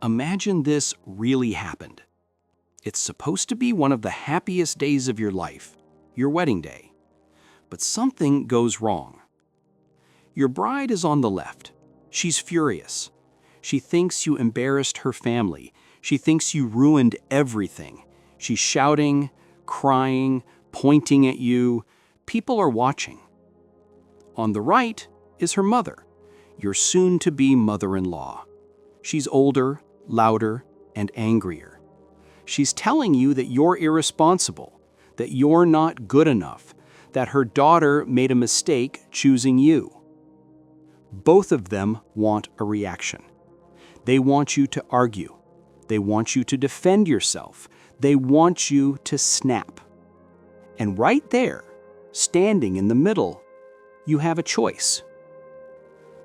Imagine this really happened. It's supposed to be one of the happiest days of your life, your wedding day. But something goes wrong. Your bride is on the left. She's furious. She thinks you embarrassed her family. She thinks you ruined everything. She's shouting, crying, pointing at you. People are watching. On the right is her mother, your soon-to-be mother-in-law. She's older, louder, and angrier. She's telling you that you're irresponsible, that you're not good enough, that her daughter made a mistake choosing you. Both of them want a reaction. They want you to argue. They want you to defend yourself. They want you to snap. And right there, standing in the middle, you have a choice.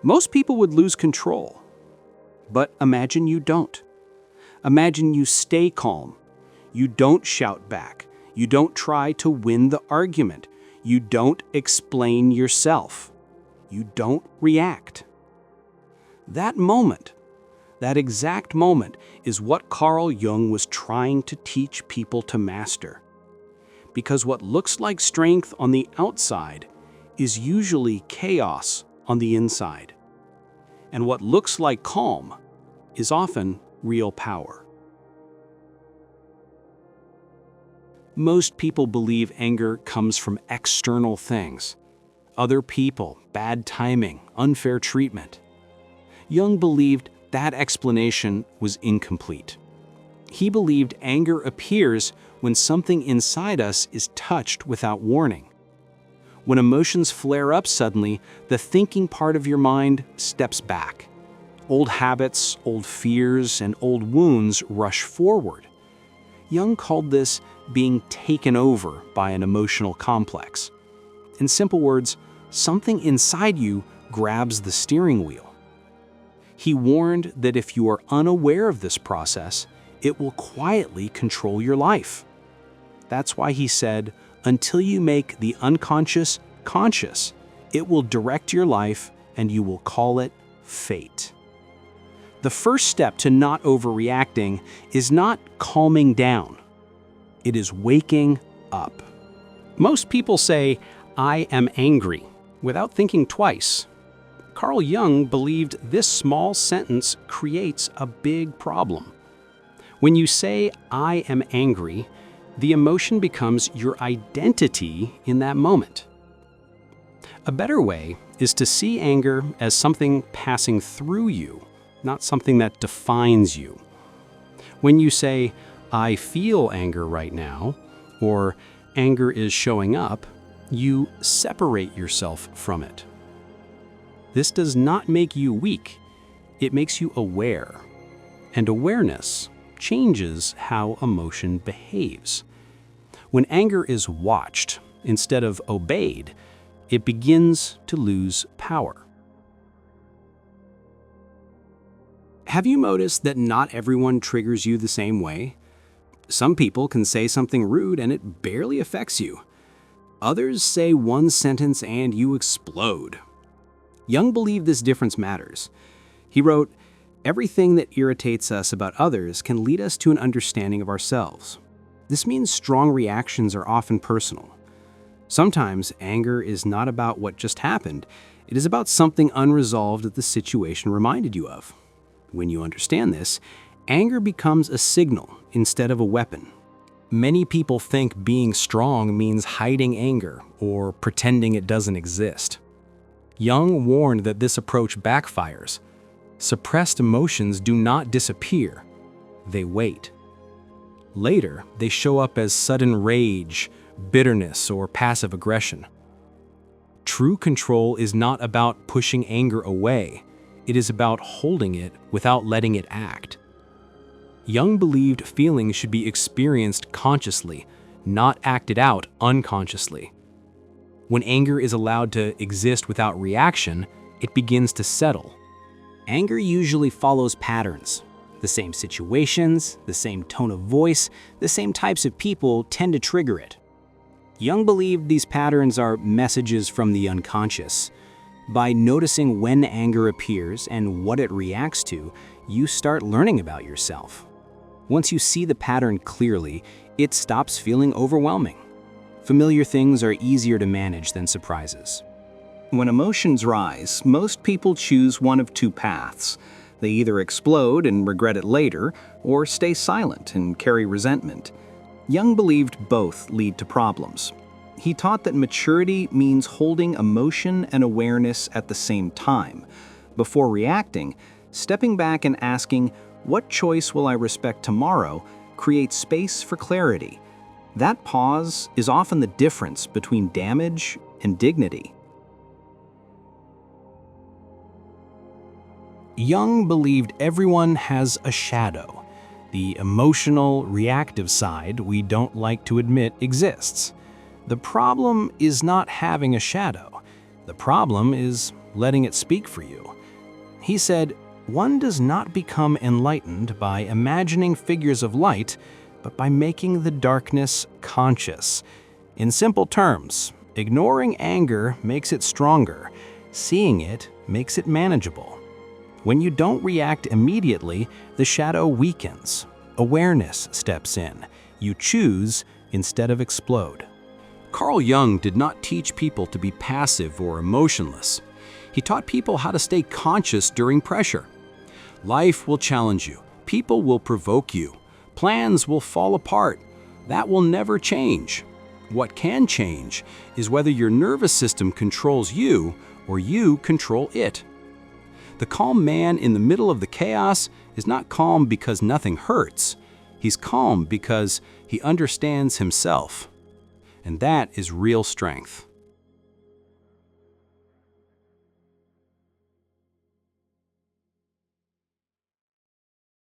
Most people would lose control. But imagine you don't. Imagine you stay calm. You don't shout back. You don't try to win the argument. You don't explain yourself. You don't react. That moment, that exact moment, is what Carl Jung was trying to teach people to master. Because what looks like strength on the outside is usually chaos on the inside. And what looks like calm is often real power. Most people believe anger comes from external things. Other people, bad timing, unfair treatment. Jung believed that explanation was incomplete. He believed anger appears when something inside us is touched without warning. When emotions flare up suddenly, the thinking part of your mind steps back. Old habits, old fears, and old wounds rush forward. Jung called this being taken over by an emotional complex. In simple words, something inside you grabs the steering wheel. He warned that if you are unaware of this process, it will quietly control your life. That's why he said, until you make the unconscious conscious, it will direct your life and you will call it fate. The first step to not overreacting is not calming down. It is waking up. Most people say, "I am angry," without thinking twice. Carl Jung believed this small sentence creates a big problem. When you say, "I am angry," the emotion becomes your identity in that moment. A better way is to see anger as something passing through you, not something that defines you. When you say, "I feel anger right now," or "anger is showing up," you separate yourself from it. This does not make you weak. It makes you aware. And awareness changes how emotion behaves. When anger is watched instead of obeyed, it begins to lose power. Have you noticed that not everyone triggers you the same way? Some people can say something rude and it barely affects you. Others say one sentence and you explode. Jung believed this difference matters. He wrote, "Everything that irritates us about others can lead us to an understanding of ourselves." This means strong reactions are often personal. Sometimes anger is not about what just happened. It is about something unresolved that the situation reminded you of. When you understand this, anger becomes a signal instead of a weapon. Many people think being strong means hiding anger or pretending it doesn't exist. Jung warned that this approach backfires. Suppressed emotions do not disappear. They wait. Later, they show up as sudden rage, bitterness, or passive aggression. True control is not about pushing anger away. It is about holding it without letting it act. Jung believed feelings should be experienced consciously, not acted out unconsciously. When anger is allowed to exist without reaction, it begins to settle. Anger usually follows patterns. The same situations, the same tone of voice, the same types of people tend to trigger it. Jung believed these patterns are messages from the unconscious. By noticing when anger appears and what it reacts to, you start learning about yourself. Once you see the pattern clearly, it stops feeling overwhelming. Familiar things are easier to manage than surprises. When emotions rise, most people choose one of two paths. They either explode and regret it later, or stay silent and carry resentment. Jung believed both lead to problems. He taught that maturity means holding emotion and awareness at the same time. Before reacting, stepping back and asking, "What choice will I respect tomorrow?" creates space for clarity. That pause is often the difference between damage and dignity. Jung believed everyone has a shadow. The emotional, reactive side we don't like to admit exists. The problem is not having a shadow. The problem is letting it speak for you. He said, "One does not become enlightened by imagining figures of light, but by making the darkness conscious." In simple terms, ignoring anger makes it stronger. Seeing it makes it manageable. When you don't react immediately, the shadow weakens. Awareness steps in. You choose instead of explode. Carl Jung did not teach people to be passive or emotionless. He taught people how to stay conscious during pressure. Life will challenge you. People will provoke you. Plans will fall apart. That will never change. What can change is whether your nervous system controls you or you control it. The calm man in the middle of the chaos is not calm because nothing hurts. He's calm because he understands himself. And that is real strength.